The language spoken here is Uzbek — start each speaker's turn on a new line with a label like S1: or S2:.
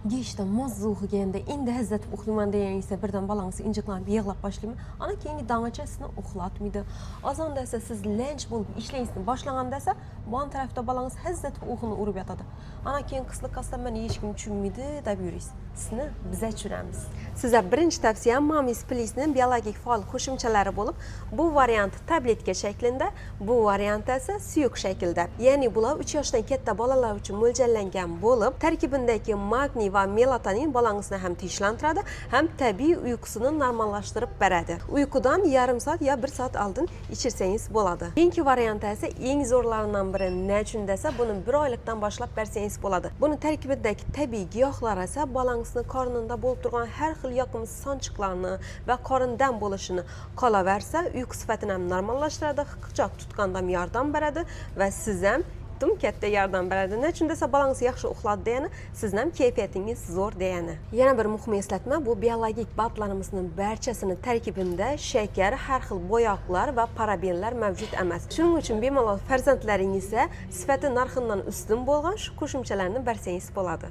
S1: Geçti mazza oxuganda indi həzzət oxuyman deyən isə birdən balansı inciklanıb yığlab başlayır. Ana keyingi damaçasını oxulatmıydı. Azan dese siz lənç bulup işleyisini başlağanda ise bu an tərəfdə balansı həzzət oxunu urub yatadı. Ana keyin qıslı qasdan mən heç kim düşünmüydü da buyuruz. Sizini bizə çürəmiz. Sizə birinci tavsiyəm Mamis Plis'nin biyologik faal qoşumçaları bulup bu variant tabletka şəklində, bu variant ise suyuq şəkildə. Yəni bunlar 3 yaşdan katta bolalar üçün mo'ljallangən bulup tərkibindəki magniy ve melatonin balansını hem tinchlantiradi, hem tabiiy uykusunu normallaştırıp beradi. Uykudan yarım saat ya 1 saat aldın içirseniz bo'ladi. Keyingi variant ise eng zo'rlaridan biri ne uchun desa, buni 1 oylikdan boshlab bersangiz bo'ladi. Buni tarkibidagi tabiiy giyohlar esa balansni qornida bo'lib turgan har xil yoqimsiz sanchiqlarni va qorindan bo'lishini qolaversa, uyqu sifatini ham normallashtiradi, hiqichoq tutganda ham yordam beradi va siz ham katta yordam beradi. Ne uchun desa balansı yaxshi uxladi degani, sizning ham kayfiyatingiz zo'r degani. Yana bir muhim eslatma, bu biologik badlarimizning barchasini tarkibida shakar, har xil bo'yoqlar va parabenlar mavjud emas. Shuning uchun bemalol farzandlaringizga sifati narxidan ustun bo'lgan shu qo'shimchalarni bersangiz bo'ladi.